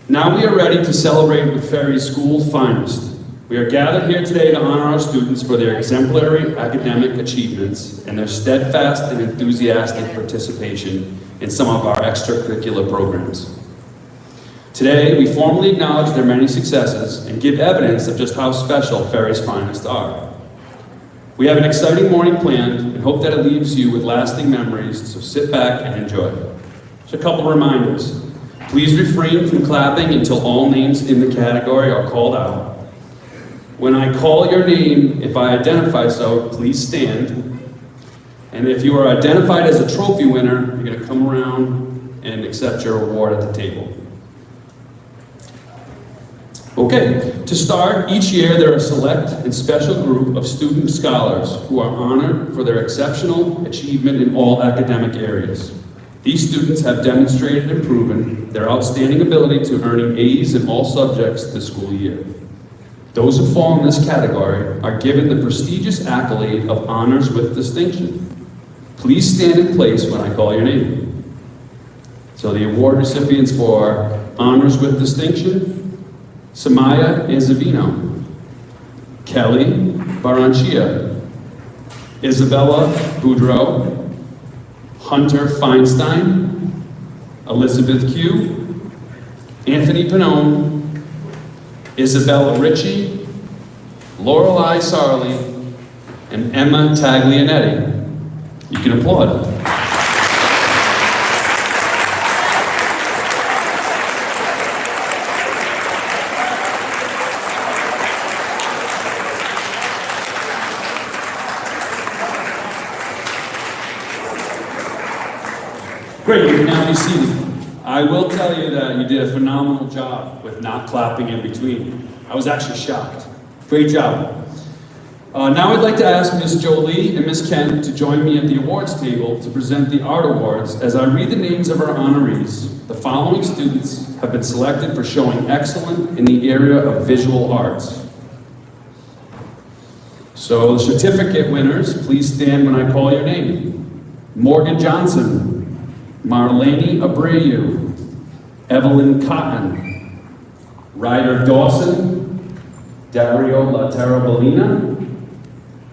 Now we are ready to celebrate with Ferry's school's finest. We are gathered here today to honor our students for their exemplary academic achievements and their steadfast and enthusiastic participation in some of our extracurricular programs. Today, we formally acknowledge their many successes and give evidence of just how special Ferry's finest are. We have an exciting morning planned and hope that it leaves you with lasting memories, so sit back and enjoy. Just a couple reminders. Please refrain from clapping until all names in the category are called out. When I call your name, if I identify so, please stand. And if you are identified as a trophy winner, you're going to come around and accept your award at the table. Okay, to start, each year there are a select and special group of student scholars who are honored for their exceptional achievement in all academic areas. These students have demonstrated and proven their outstanding ability to earning A's in all subjects this school year. Those who fall in this category are given the prestigious accolade of Honors with Distinction. Please stand in place when I call your name. So the award recipients for Honors with Distinction: Samaya Azavino, Kelly Baranchia, Isabella Boudreau, Hunter Feinstein, Elizabeth Q, Anthony Pannone, Isabella Ritchie, Lorelei Sarley, and Emma Taglianetti. You can applaud. Great, you can now be seated. I will tell you that you did a phenomenal job with not clapping in between. I was actually shocked. Great job. Now I'd like to ask Ms. Jolie and Ms. Kent to join me at the awards table to present the art awards. As I read the names of our honorees, the following students have been selected for showing excellence in the area of visual arts. So the certificate winners, please stand when I call your name. Morgan Johnson, Marlene Abreu, Evelyn Cotton, Ryder Dawson, Dario La Tarabolina,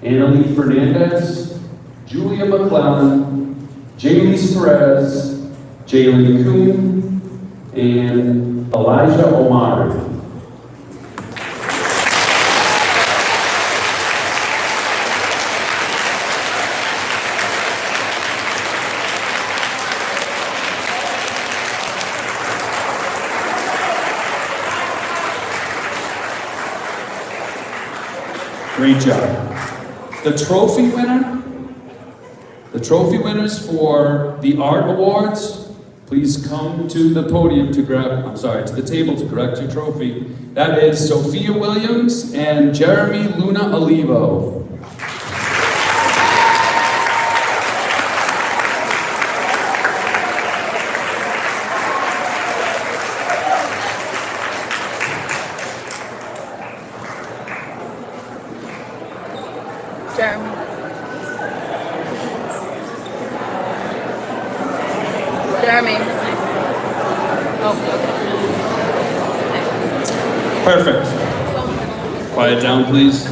Annalie Fernandez, Julia McClellan, James Perez, Jalen Kuhn, and Elijah Omari. Great job. The trophy winners for the art awards, please come to the podium to to the table to collect your trophy. That is Sophia Williams and Jeremy Luna Olivo. Jeremy. Oh, okay. Perfect. Quiet down, please.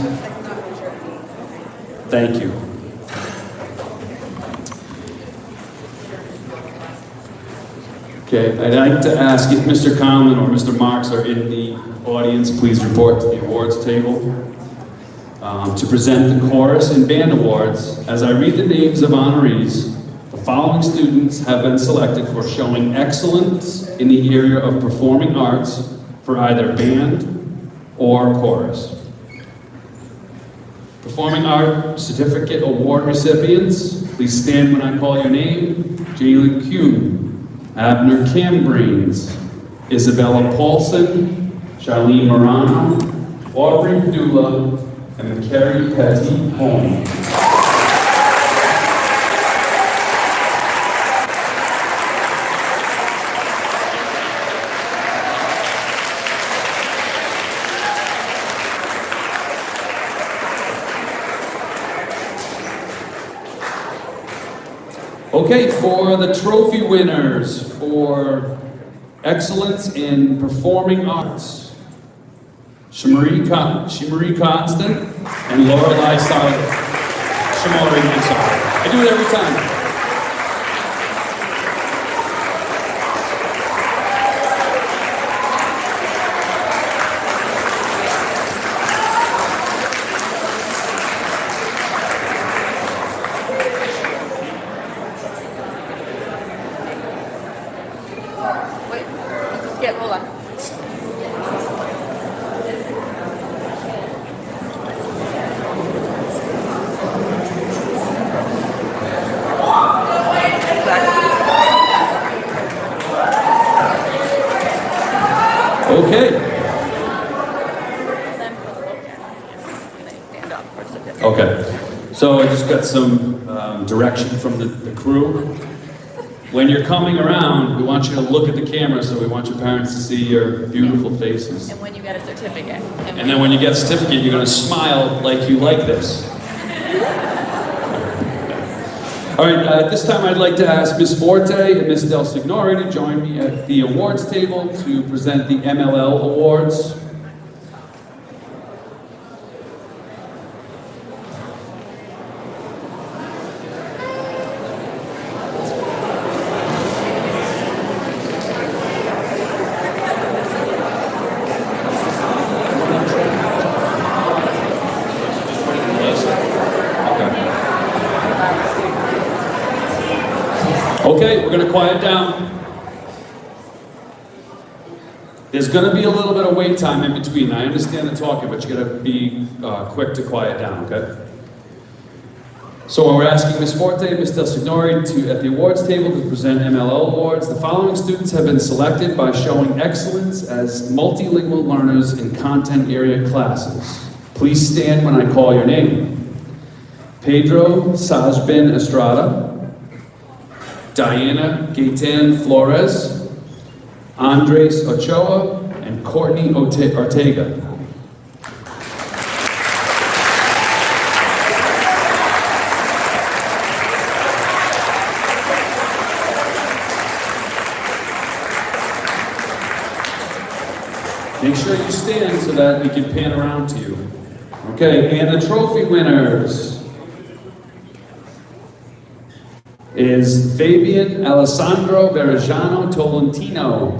Thank you. Okay, I'd like to ask if Mr. Conlon or Mr. Marks are in the audience, please report to the awards table to present the chorus and band awards. As I read the names of honorees, the following students have been selected for showing excellence in the area of performing arts for either band or chorus. Performing Art Certificate Award recipients, please stand when I call your name. Jalen Kuhn, Abner Cambranes, Isabella Paulson, Charlene Morano, Aubrey Padula, and Carrie Petty Home. Okay, for the trophy winners for Excellence in Performing Arts, Shimari Constant and Lorelei Solid. Shamari, I'm sorry. I do it every time. Wait, just get, hold on. Okay. Okay. So I just got some direction from the crew. When you're coming around, we want you to look at the camera, so we want your parents to see your beautiful faces. And when you get a certificate. And then when you get a certificate, you're going to smile like you like this. All right, at this time I'd like to ask Ms. Forte and Ms. Del Signore to join me at the awards table to present the MLL Awards. Okay, we're going to quiet down. There's going to be a little bit of wait time in between. I understand the talking, but you got to be quick to quiet down, okay? So we're asking Ms. Forte and Ms. Del Signore at the awards table to present MLL awards. The following students have been selected by showing excellence as multilingual learners in content area classes. Please stand when I call your name. Pedro Sajbin Estrada, Diana Gaitan Flores, Andres Ochoa, and Courtney Ortega. Make sure you stand so that we can pan around to you. Okay, and the trophy winners is Fabian Alessandro Verajano Tolentino.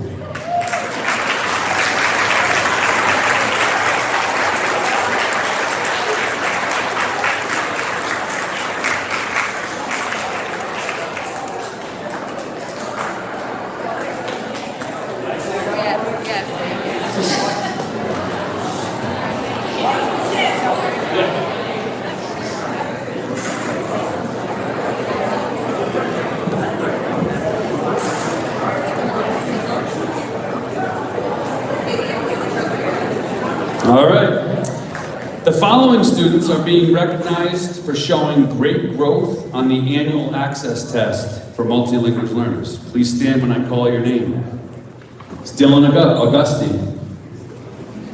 All right. The following students are being recognized for showing great growth on the annual access test for multilingual learners. Please stand when I call your name. It's Dylan Augustine,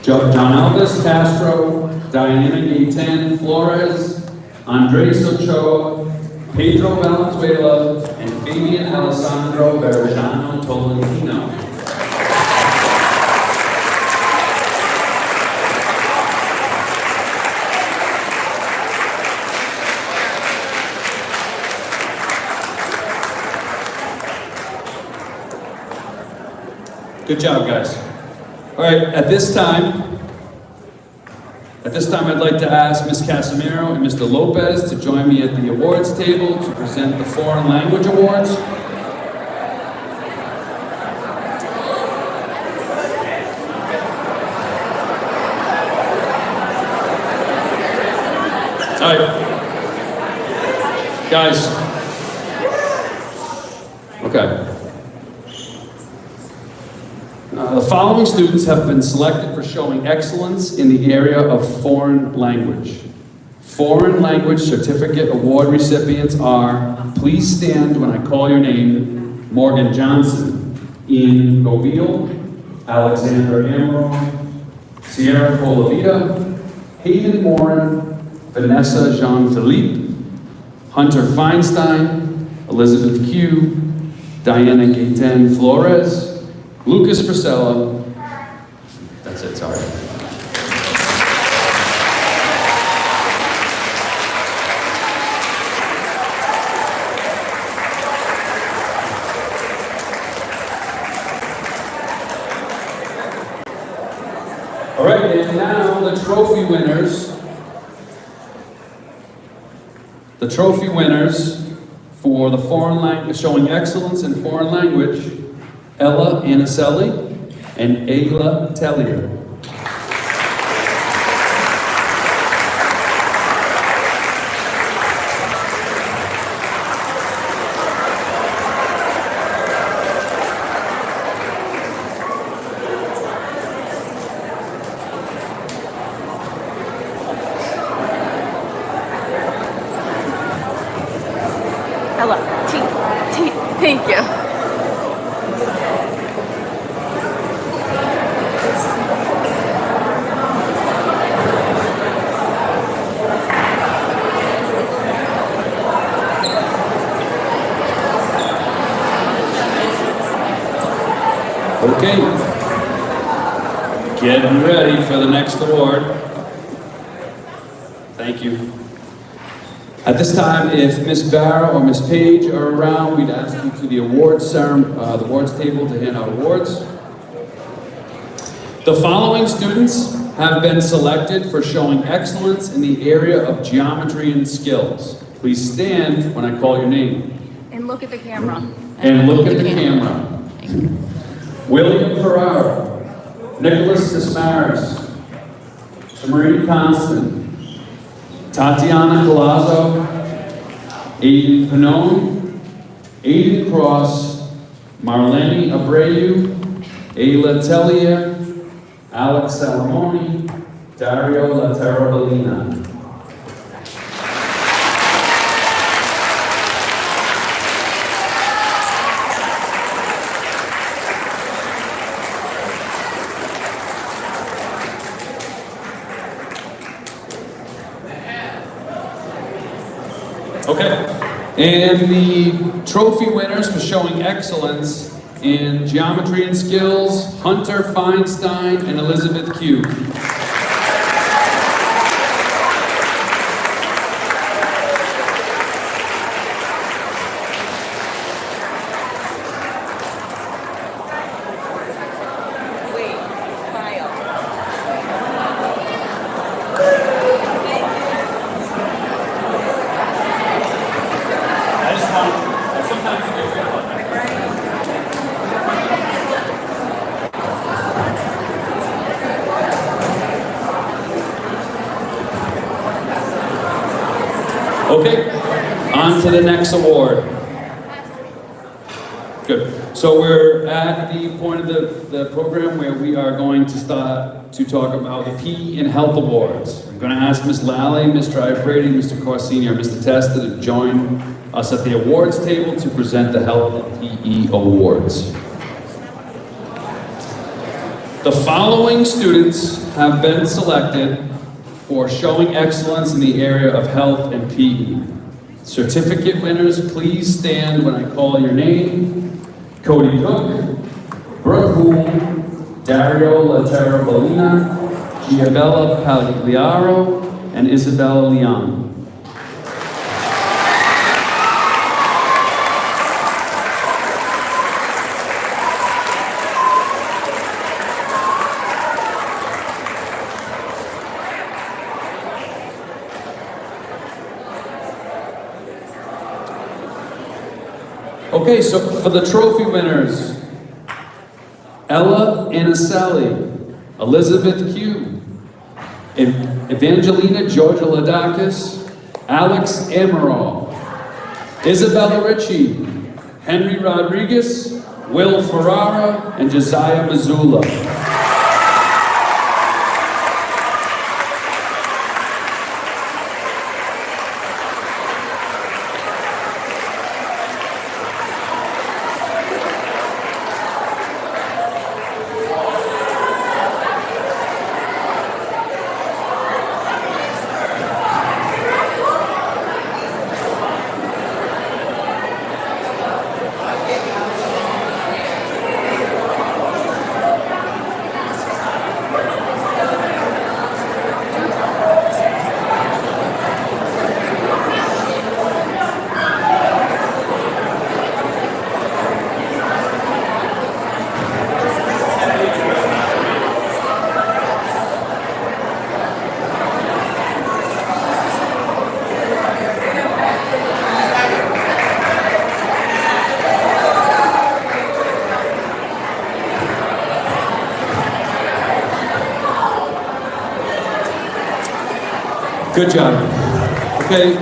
John Elvis Castro, Diana Gaitan Flores, Andres Ochoa, Pedro Valenzuela, and Fabian Alessandro Verajano Tolentino. Good job, guys. All right, at this time, I'd like to ask Ms. Casimiro and Mr. Lopez to join me at the awards table to present the Foreign Language Awards. All right. Guys. Okay. The following students have been selected for showing excellence in the area of foreign language. Foreign language certificate award recipients are, please stand when I call your name, Morgan Johnson, Ian Goville, Alexander Amaro, Sierra Colavita, Hayden Morin, Vanessa Jean-Philippe, Hunter Feinstein, Elizabeth Q, Diana Gaitan Flores, Lucas Frisella. That's it, sorry. All right, and now the trophy winners. The trophy winners for the foreign language, showing excellence in foreign language, Ella Anicelli and Ayla Tellier. Hello. Thank you. Okay. Getting ready for the next award. Thank you. At this time, if Miss Barra or Miss Page are around, we'd ask you to the awards table to hand out awards. The following students have been selected for showing excellence in the area of geometry and skills. Please stand when I call your name. And look at the camera. And look at the camera. William Ferrara, Nicholas Dismaris, Marie Constant, Tatiana Colazzo, Aiden Pannone, Aiden Cross, Marlene Abreu, Ayla Tellier, Alex Salamoni, Dario La Terrabellina. Okay, and the trophy winners for showing excellence in geometry and skills, Hunter Feinstein and Elizabeth Q. Wait, file. Okay, on to the next award. Good. So we're at the point of the program where we are going to start to talk about the PE and Health Awards. I'm going to ask Ms. Lally, Mr. Iafredi, Mr. Corsini, or Mr. Testa to join us at the awards table to present the Health and PE Awards. The following students have been selected for showing excellence in the area of health and PE. Certificate winners, please stand when I call your name. Cody Cook, Brooke Hool, Dario La Terrabellina, Giabella Pagliaro, and Isabella Leon. Okay, so for the trophy winners, Ella Anicelli, Elizabeth Q, Evangelina Georgia Ladakis, Alex Amaral, Isabella Ritchie, Henry Rodriguez, Will Ferrara, and Josiah Missoula. Good job. Okay.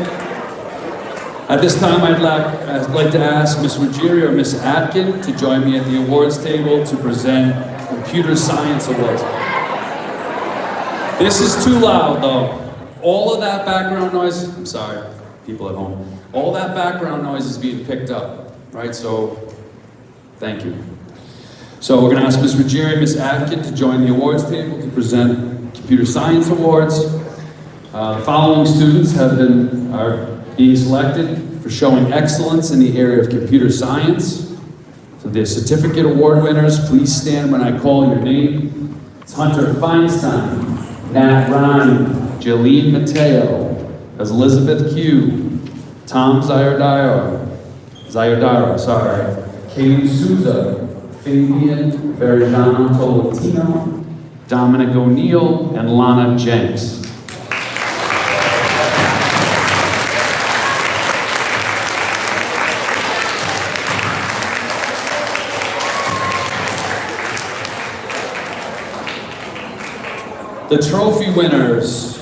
At this time, I'd like to ask Ms. Ruggieri or Ms. Atkin to join me at the awards table to present Computer Science Awards. This is too loud, though. All of that background noise, I'm sorry, people at home. All that background noise is being picked up, right? So, thank you. So we're going to ask Ms. Ruggieri and Ms. Atkin to join the awards table to present Computer Science Awards. The following students are being selected for showing excellence in the area of computer science. So the certificate award winners, please stand when I call your name. It's Hunter Feinstein, Nat Ryan, Jolene Mateo, Elizabeth Q, Tom Zayardara, Kaylee Souza, Fabian Verjano Tolentino, Dominic O'Neill, and Lana Jenks. The trophy winners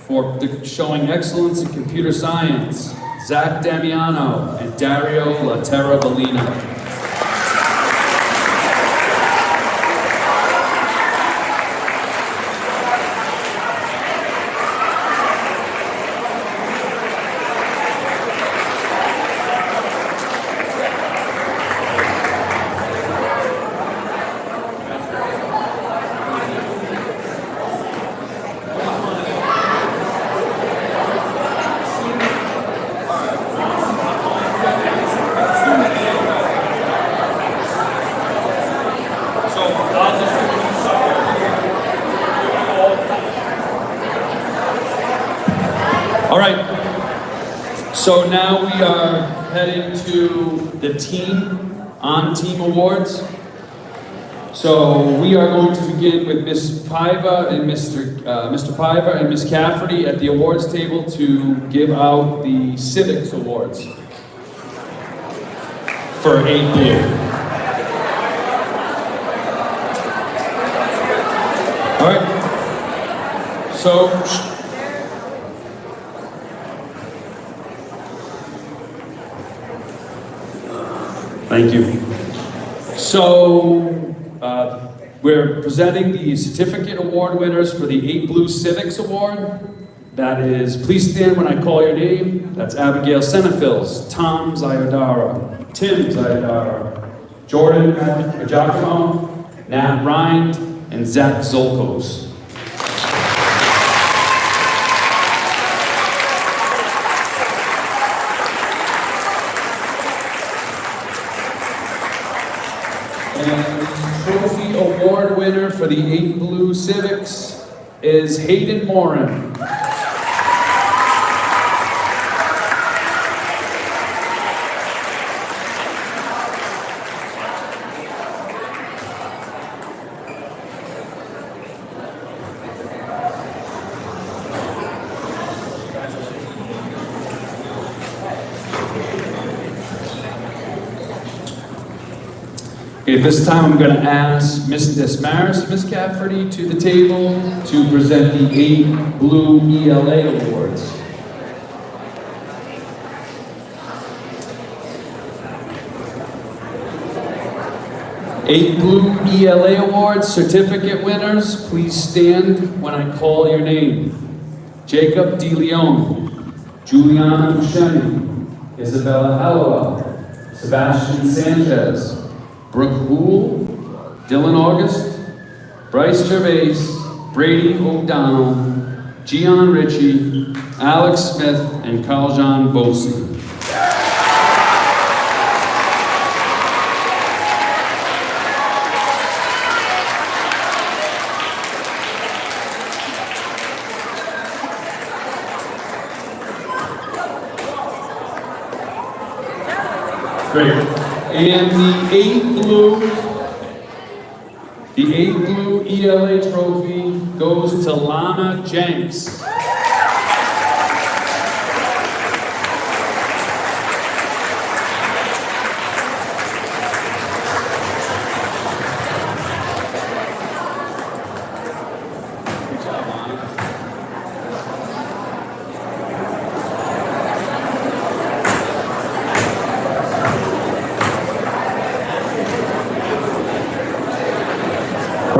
for showing excellence in computer science, Zach Damiano and Dario Laterra Bellina. All right, so now we are heading to the on-team awards. So we are going to begin with Ms. Paiva and Mr. Paiva and Ms. Cafferty at the awards table to give out the Civics Awards for 8 Blue. All right, so thank you. So we're presenting the certificate award winners for the 8 Blue Civics Award. That is, please stand when I call your name. That's Abigail Senefils, Tom Zayardara, Tim Zayardara, Jordan Giacomo, Nat Rind, and Zach Zolkos. And the trophy award winner for the 8 Blue Civics is Hayden Morin. Okay, at this time I'm going to ask Ms. Desmaris and Ms. Cafferty to the table to present the 8 Blue ELA Awards. Eight Blue ELA Awards certificate winners, please stand when I call your name. Jacob DeLeon, Juliana Buscemi, Isabella Hallowell, Sebastian Sanchez, Brooke Houle, Dylan August, Bryce Gervais, Brady O'Donnell, Gian Ritchie, Alex Smith, and Carl-Jean Bosi. Great. And the 8 Blue ELA trophy goes to Lana Jenks. Good job, Lana.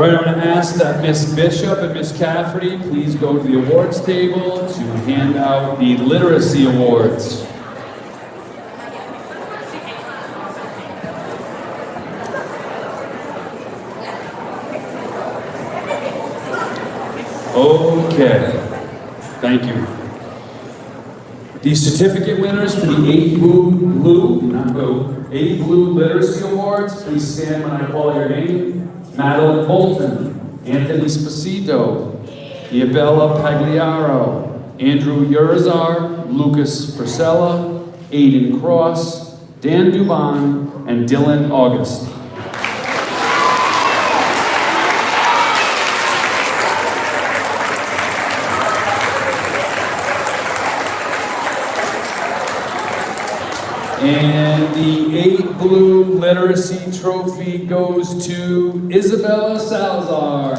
right, I'm going to ask that Miss Bishop and Miss Cafferty please go to the awards table to hand out the literacy awards. Okay, thank you. The certificate winners for the 8 Blue Literacy Awards, please stand when I call your name. Madeline Bolton, Anthony Sposito, Iabella Pagliaro, Andrew Urizar, Lucas Priscilla, Aiden Cross, Dan Dubon, and Dylan August. And the 8 Blue Literacy Trophy goes to Isabella Salazar.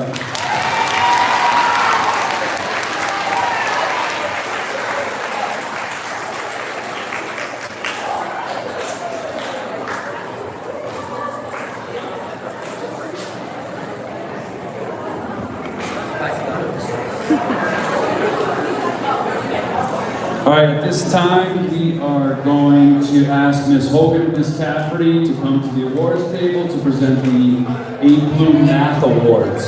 All right, at this time, we are going to ask Ms. Hogan and Ms. Cafferty to come to the awards table to present the 8 Blue Math Awards.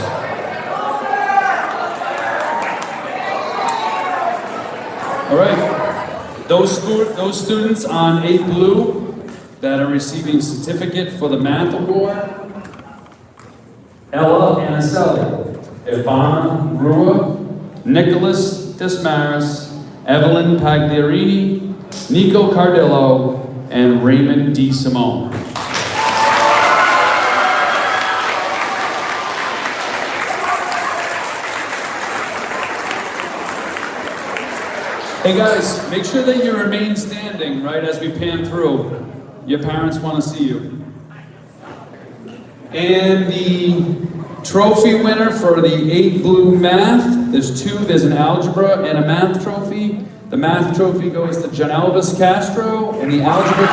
All right, those students on 8 Blue that are receiving certificate for the Math Award: Ella Anicelli, Ivana Rua, Nicholas Desmaris, Evelyn Pagliarini, Nico Cardillo, and Raymond D. Simone. Hey guys, make sure that you remain standing right as we pan through. Your parents want to see you. And the trophy winner for the 8 Blue Math, there's 2, there's an algebra and a math trophy. The math trophy goes to John Elvis Castro, and the algebra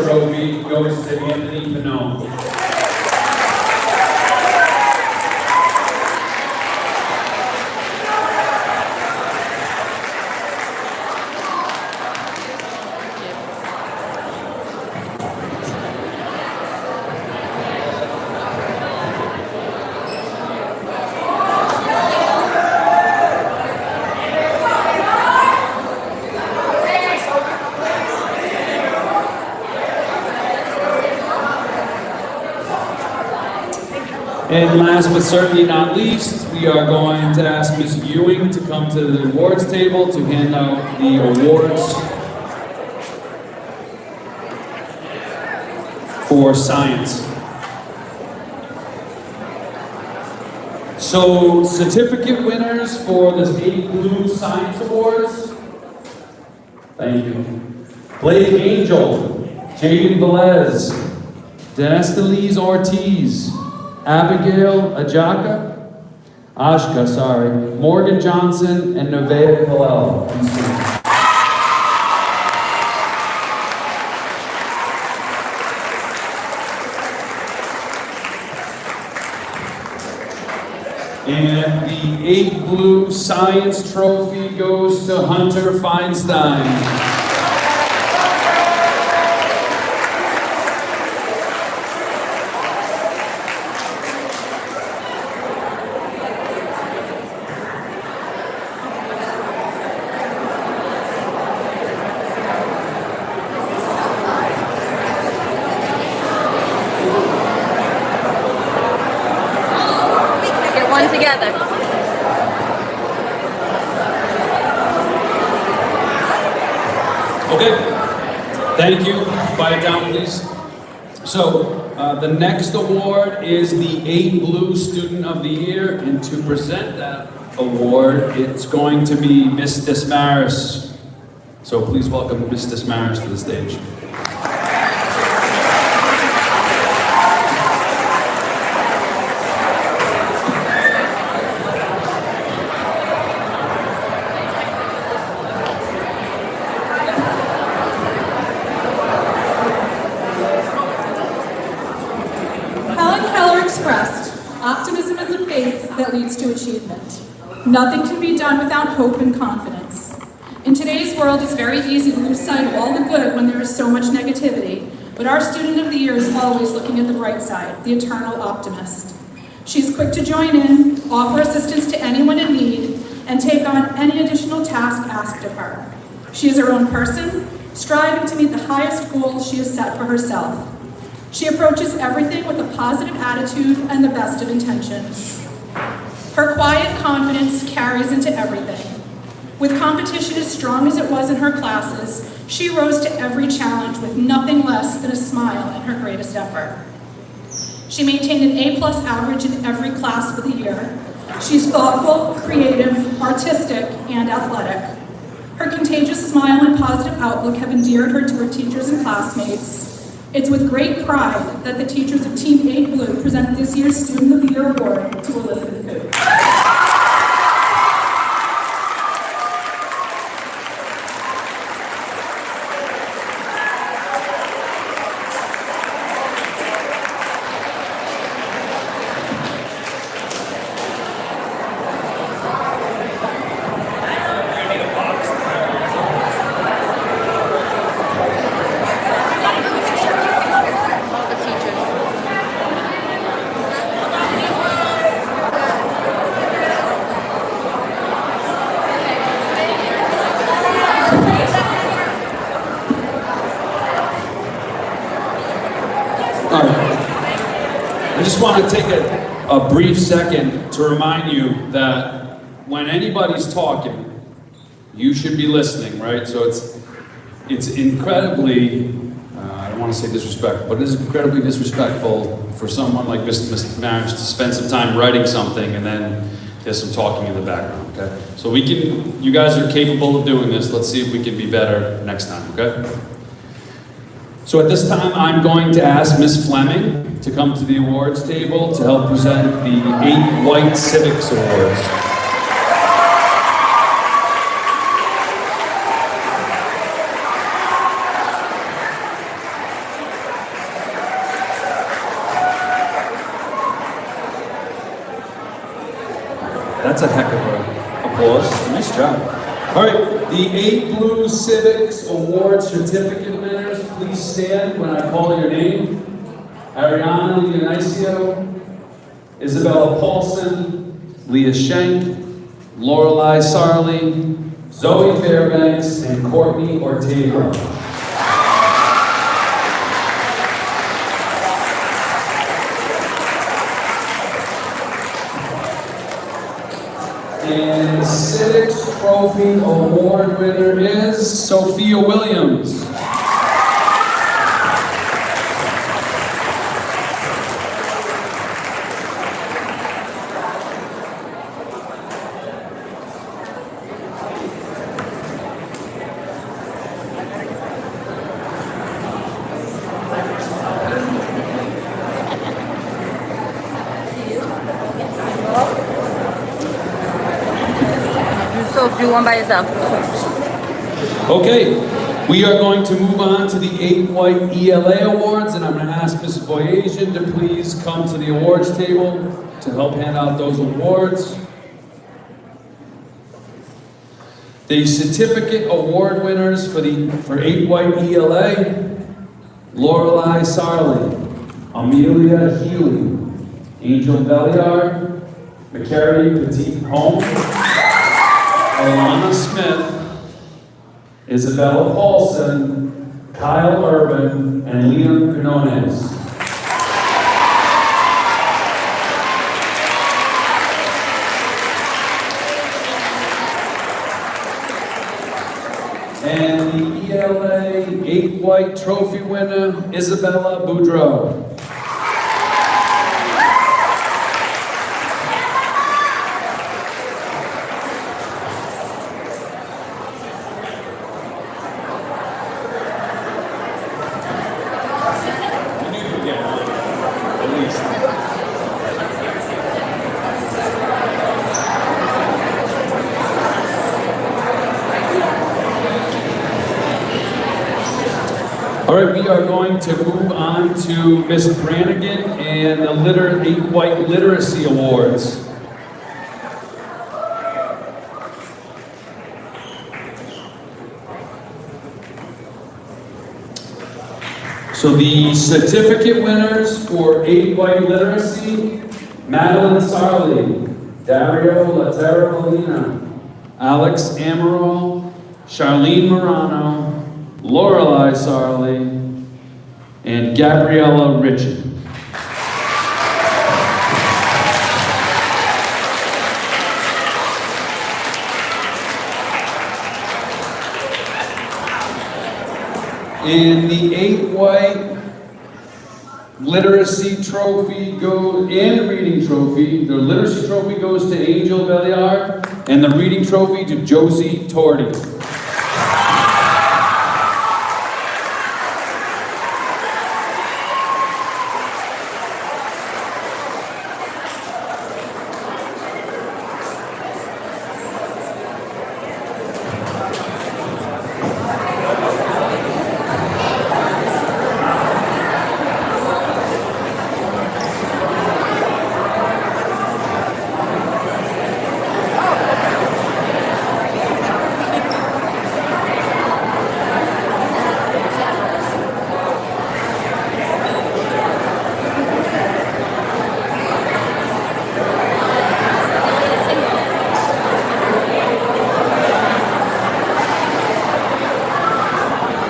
trophy goes to Anthony Pinot. And last but certainly not least, we are going to ask Ms. Ewing to come to the awards table to hand out the awards for science. So, certificate winners for the 8 Blue Science Awards. Thank you. Blake Angel, Jaden Velez, Denise Ortiz, Abigail Ashka, Morgan Johnson, and Nevaeh Hillel. And the 8 Blue Science Trophy goes to Hunter Feinstein. Together. Okay, thank you. Quiet down, please. So, the next award is the 8 Blue Student of the Year, and to present that award, it's going to be Miss Desmaris. So please welcome Miss Desmaris to the stage. expressed, optimism is the faith that leads to achievement. Nothing can be done without hope and confidence. In today's world, it's very easy to lose sight of all the good when there is so much negativity, but our student of the year is always looking at the bright side, the eternal optimist. She's quick to join in, offer assistance to anyone in need, and take on any additional task asked of her. She is her own person, striving to meet the highest goals she has set for herself. She approaches everything with a positive attitude and the best of intentions. Her quiet confidence carries into everything. With competition as strong as it was in her classes, she rose to every challenge with nothing less than a smile in her greatest effort. She maintained an A+ average in every class for the year. She's thoughtful, creative, artistic, and athletic. Her contagious smile and positive outlook have endeared her to her teachers and classmates. It's with great pride that the teachers of Team 8 Blue present this year's Student of the Year Award to Elizabeth Coote. All the teachers. All right. I just want to take a brief second to remind you that when anybody's talking, you should be listening, right? So it's incredibly, I don't want to say disrespectful, but it is incredibly disrespectful for someone like Mr. Marriage to spend some time writing something and then there's some talking in the background, okay? So you guys are capable of doing this. Let's see if we can be better next time, okay? So at this time, I'm going to ask Ms. Fleming to come to the awards table to help present the 8 White Civics Awards. That's a heck of an applause. Nice job. All right, the 8 Blue Civics Award certificate winners, please stand when I call your name. Ariana Leonicio, Isabella Paulson, Leah Schenk, Lorelei Sarley, Zoe Fairbanks, and Courtney Ortega. And the Civics Trophy Award winner is Sophia Williams. So do one by yourself. Okay, we are going to move on to the 8 White ELA Awards, and I'm going to ask Ms. Boyasian to please come to the awards table to help hand out those awards. The certificate award winners for 8 White ELA: Lorelei Sarley, Amelia Healy, Angel Belliard, McCary Petit Home, Alana Smith, Isabella Paulson, Kyle Urban, and Liam Quinones. And the ELA 8 White Trophy winner, Isabella Boudreau. All right, we are going to move on to Miss Brannigan and the 8 White Literacy Awards. So the certificate winners for 8 White Literacy: Madeline Sarli, Dario Latera Molina, Alex Amaral, Charlene Morano, Lorelei Sarli, and Gabriella Ritchie. And the 8 White Literacy Trophy and Reading Trophy. The Literacy Trophy goes to Angel Belliard, and the Reading Trophy to Josie Torti.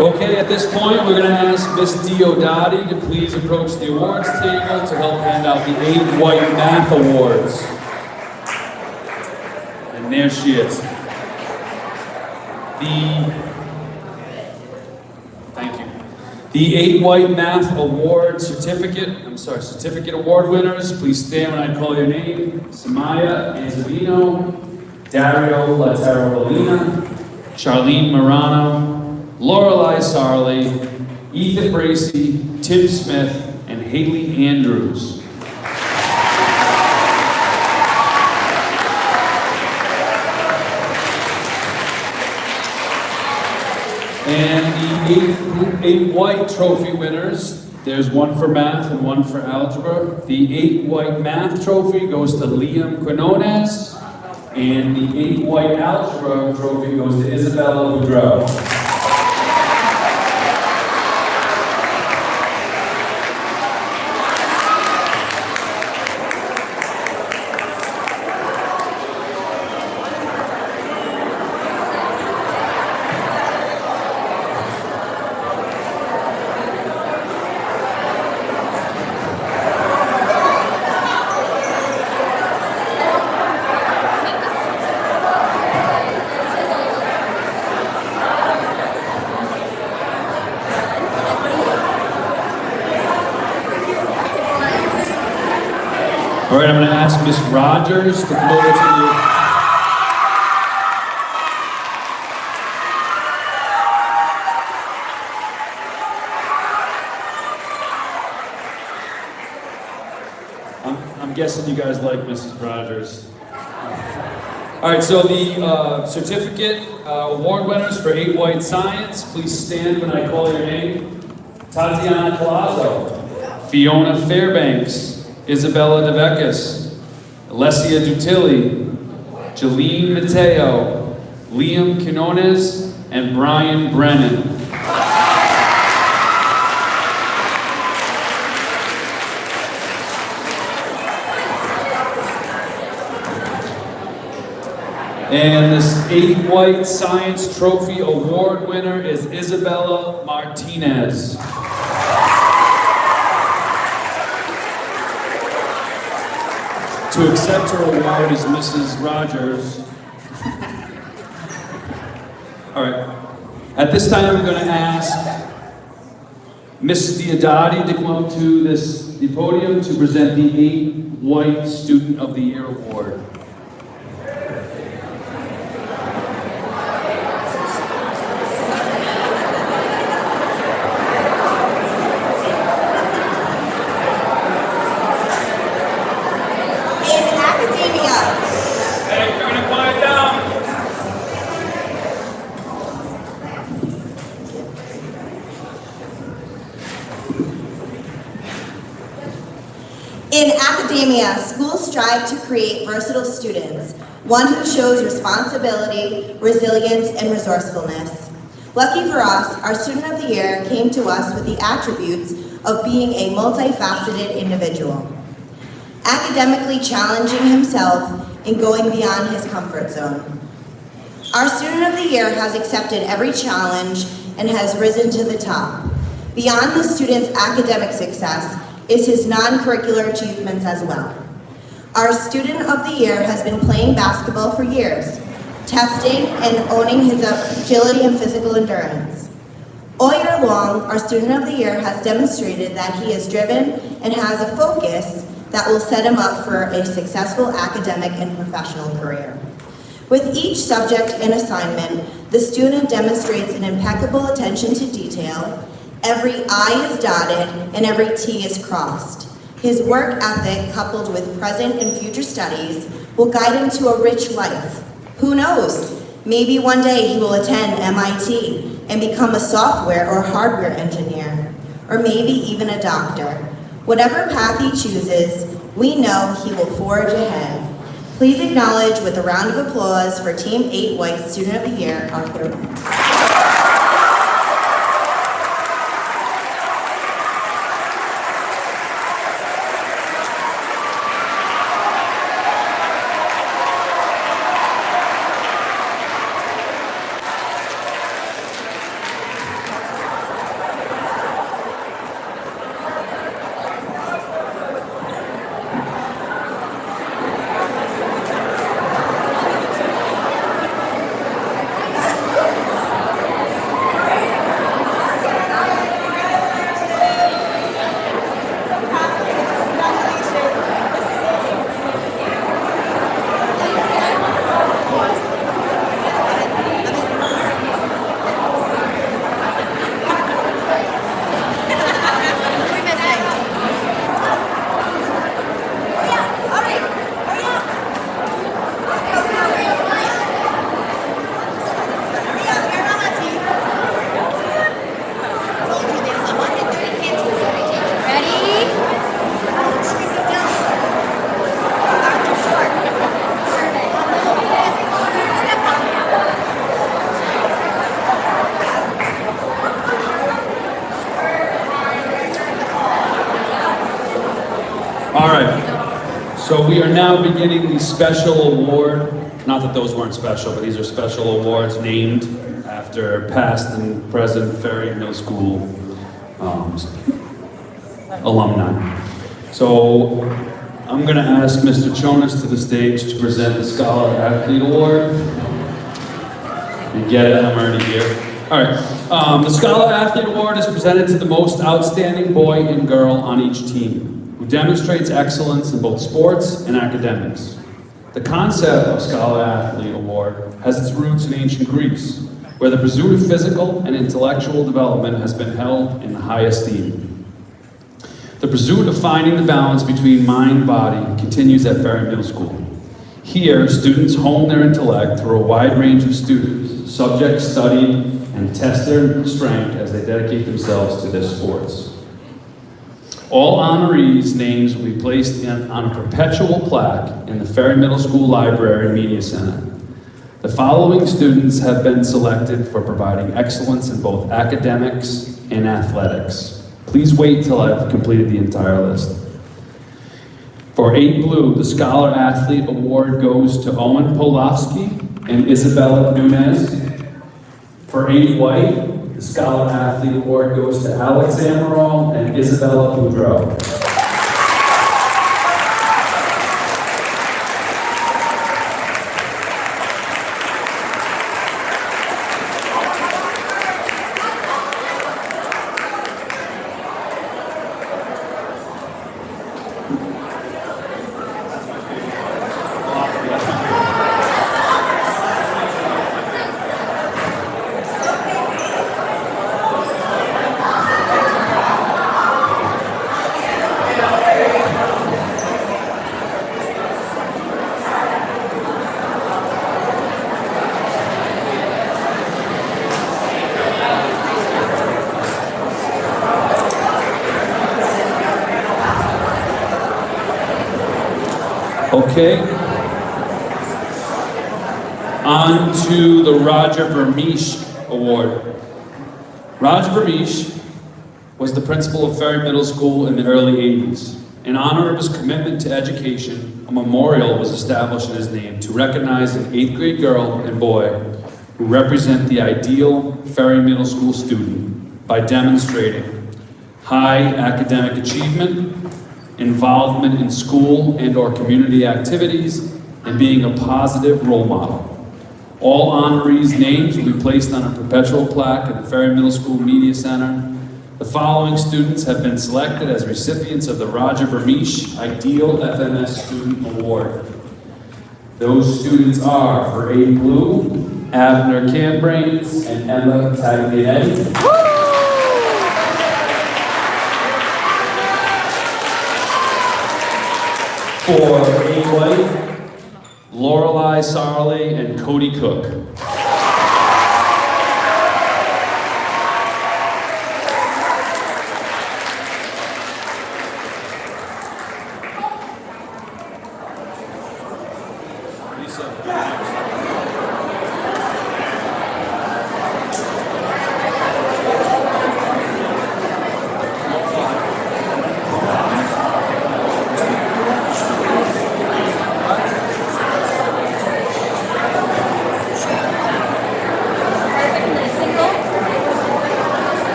Okay, at this point, we're going to ask Miss Diodati to please approach the awards table to help hand out the 8 White Math Awards. And there she is. Thank you. The 8 White Math Award certificate award winners, please stand when I call your name. Samaya Anzavino, Dario Latera Molina, Charlene Morano, Lorelei Sarli, Ethan Bracey, Tim Smith, and Haley Andrews. And the 8 White Trophy winners, there's one for math and one for algebra. The 8 White Math Trophy goes to Liam Quinones, and the 8 White Algebra Trophy goes to Isabella Boudreau. All right, I'm going to ask Miss Rogers to come over to you. I'm guessing you guys like Mrs. Rogers. All right, so the certificate award winners for 8 White Science, please stand when I call your name. Tatiana Palazzo, Fiona Fairbanks, Isabella DeVecchis, Alessia Dutilli, Jalene Mateo, Liam Quinones, and Brian Brennan. And this 8 White Science Trophy Award winner is Isabella Martinez. To accept her award is Mrs. Rogers. All right. At this time, I'm going to ask Mrs. Diodati to come up to the podium to present the 8 White Student of the Year Award. In academia, schools strive to create versatile students, one who shows responsibility, resilience, and resourcefulness. Lucky for us, our Student of the Year came to us with the attributes of being a multifaceted individual, academically challenging himself and going beyond his comfort zone. Our Student of the Year has accepted every challenge and has risen to the top. Beyond the student's academic success is his non-curricular achievements as well. Our Student of the Year has been playing basketball for years, testing and owning his agility and physical endurance. All year long, our Student of the Year has demonstrated that he is driven and has a focus that will set him up for a successful academic and professional career. With each subject and assignment, the student demonstrates an impeccable attention to detail. Every I is dotted and every T is crossed. His work ethic, coupled with present and future studies, will guide him to a rich life. Who knows? Maybe one day he will attend MIT and become a software or hardware engineer, or maybe even a doctor. Whatever path he chooses, we know he will forge ahead. Please acknowledge with a round of applause for Team 8 White Student of the Year, Arthur. All right, so we are now beginning the special award. Not that those weren't special, but these are special awards named after past and present Ferry Middle School alumni. So I'm going to ask Mr. Jonas to the stage to present the Scholar Athlete Award. You get it, I'm already here. All right, the Scholar Athlete Award is presented to the most outstanding boy and girl on each team, who demonstrates excellence in both sports and academics. The concept of Scholar Athlete Award has its roots in ancient Greece, where the pursuit of physical and intellectual development has been held in high esteem. The pursuit of finding the balance between mind and body continues at Ferry Middle School. Here, students hone their intellect through a wide range of subjects studied, and test their strength as they dedicate themselves to their sports. All honorees' names will be placed on a perpetual plaque in the Ferry Middle School Library and Media Center. The following students have been selected for providing excellence in both academics and athletics. Please wait till I've completed the entire list. For 8 Blue, the Scholar Athlete Award goes to Owen Polofsky and Isabella Nunez. For 8 White, the Scholar Athlete Award goes to Alex Amaral and Isabella Boudreau. Okay. On to the Roger Burmesh Award. Roger Burmesh was the principal of Ferry Middle School in the early 80s. In honor of his commitment to education, a memorial was established in his name to recognize an 8th grade girl and boy who represent the ideal Ferry Middle School student by demonstrating high academic achievement, involvement in school and or community activities, and being a positive role model. All honorees' names will be placed on a perpetual plaque at the Ferry Middle School Media Center. The following students have been selected as recipients of the Roger Burmesh Ideal FMS Student Award. Those students are, for A Blue, Abner Cambranes and Emma Taglianetti. For A White, Lorelei Sarley and Cody Cook.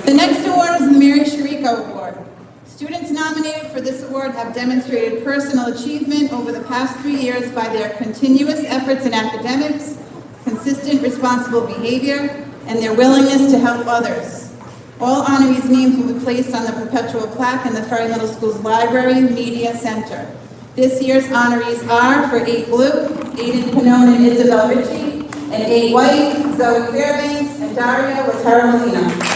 The next award is the Mary Sharika Award. Students nominated for this award have demonstrated personal achievement over the past 3 years by their continuous efforts in academics, consistent responsible behavior, and their willingness to help others. All honorees' names will be placed on the perpetual plaque in the Ferry Middle School's Library Media Center. This year's honorees are, for 8 Blue, Aiden Pannone and Isabel Ritchie, and 8 White, Zoe Fairbanks and Daria Latara Molina.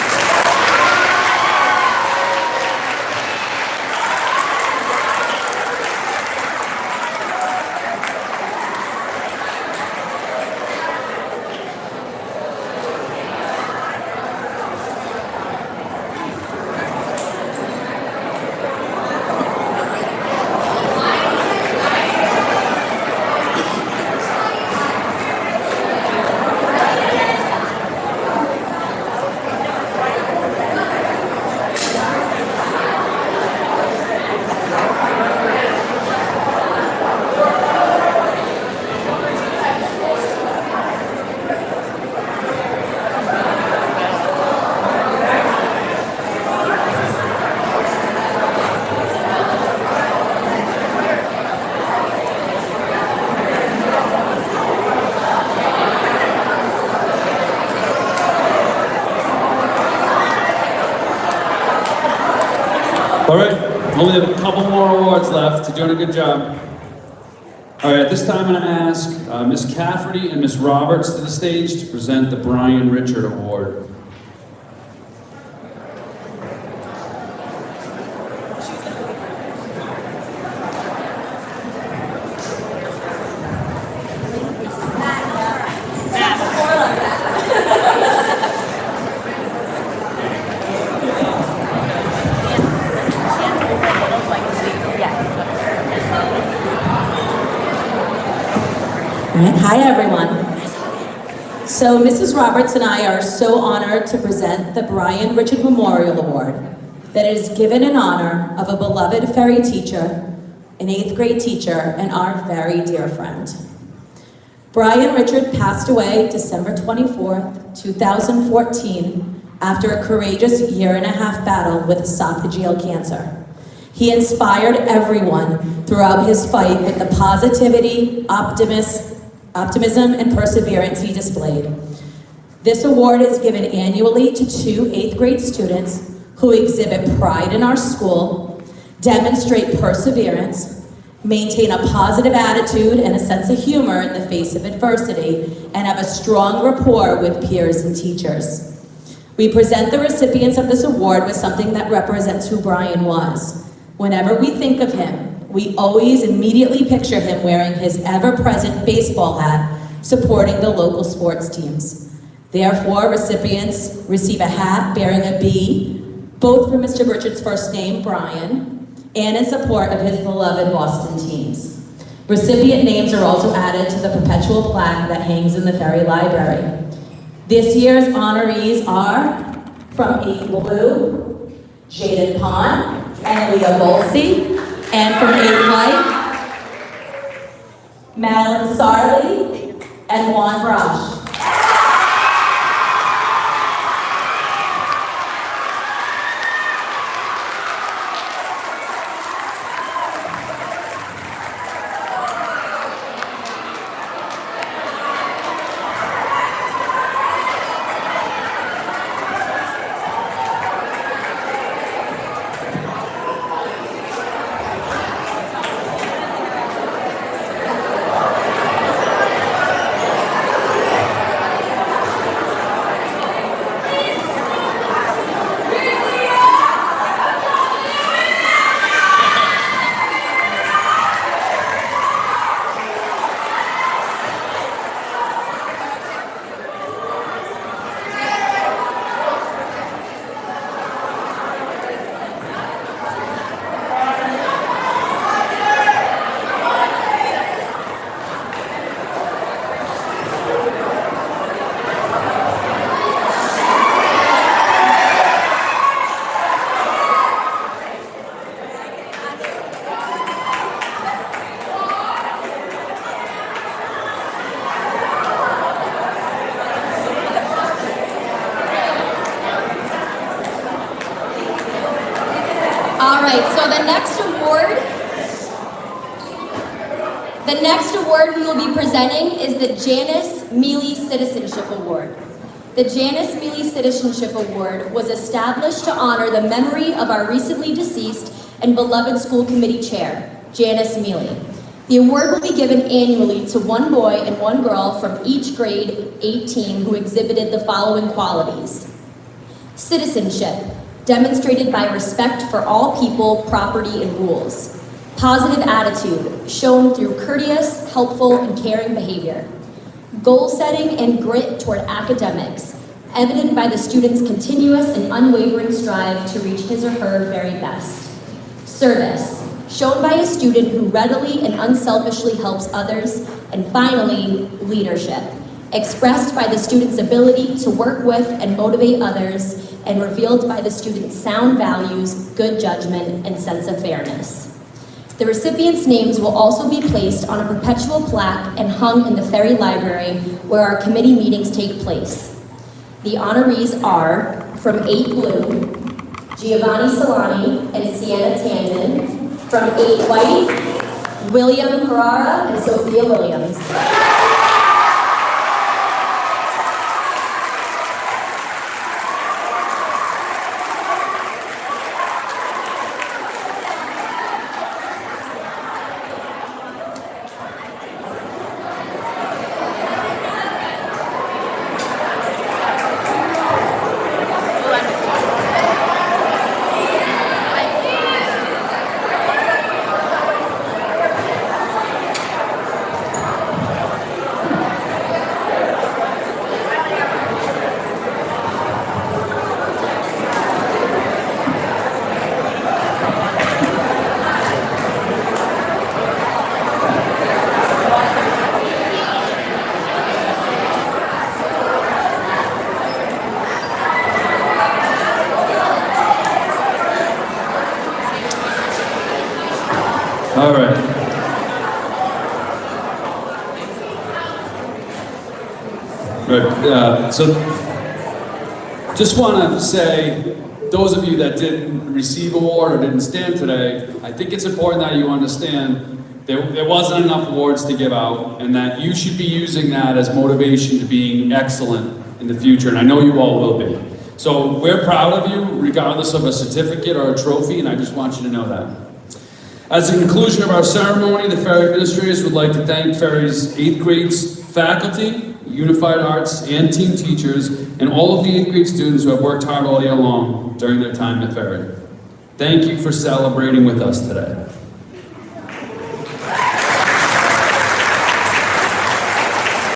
All right, only have a couple more awards left. You're doing a good job. All right, at this time I'm going to ask Ms. Cafferty and Ms. Roberts to the stage to present the Brian Richard Award. Hi everyone. So Mrs. Roberts and I are so honored to present the Brian Richard Memorial Award that is given in honor of a beloved Ferry teacher, an 8th grade teacher, and our very dear friend. Brian Richard passed away December 24th, 2014 after a courageous 1.5-year battle with esophageal cancer. He inspired everyone throughout his fight with the positivity, optimism, and perseverance he displayed. This award is given annually to 2 8th grade students who exhibit pride in our school, demonstrate perseverance, maintain a positive attitude and a sense of humor in the face of adversity, and have a strong rapport with peers and teachers. We present the recipients of this award with something that represents who Brian was. Whenever we think of him, we always immediately picture him wearing his ever-present baseball hat, supporting the local sports teams. Therefore, recipients receive a hat bearing a B, both for Mr. Richards' first name, Brian, and in support of his beloved Boston teams. Recipient names are also added to the perpetual plaque that hangs in the Ferry Library. This year's honorees are from 8 Blue, Jaden Pond and Leah Bolsey, and from 8 White, Madeline Sarley and Juan Brosh. All right, so the next award we will be presenting is the Janice Mealy Citizenship Award. The Janice Mealy Citizenship Award was established to honor the memory of our recently deceased and beloved school committee chair, Janice Mealy. The award will be given annually to one boy and one girl from each grade 18 who exhibited the following qualities. Citizenship, demonstrated by respect for all people, property, and rules. Positive attitude, shown through courteous, helpful, and caring behavior. Goal setting and grit toward academics, evident by the student's continuous and unwavering strive to reach his or her very best. Service, shown by a student who readily and unselfishly helps others. And finally, leadership, expressed by the student's ability to work with and motivate others, and revealed by the student's sound values, good judgment, and sense of fairness. The recipients' names will also be placed on a perpetual plaque and hung in the Ferry Library, where our committee meetings take place. The honorees are, from 8 Blue, Giovanni Solani and Sienna Tandon. From 8 White, William Ferrara and Sophia Williams. All right. Right. So just want to say, those of you that didn't receive award or didn't stand today, I think it's important that you understand there wasn't enough awards to give out, and that you should be using that as motivation to being excellent in the future, and I know you all will be. So we're proud of you, regardless of a certificate or a trophy, and I just want you to know that. As a conclusion of our ceremony, the Ferry administrators would like to thank Ferry's 8th grade faculty, Unified Arts, and team teachers, and all of the 8th grade students who have worked hard all year long during their time at Ferry. Thank you for celebrating with us today.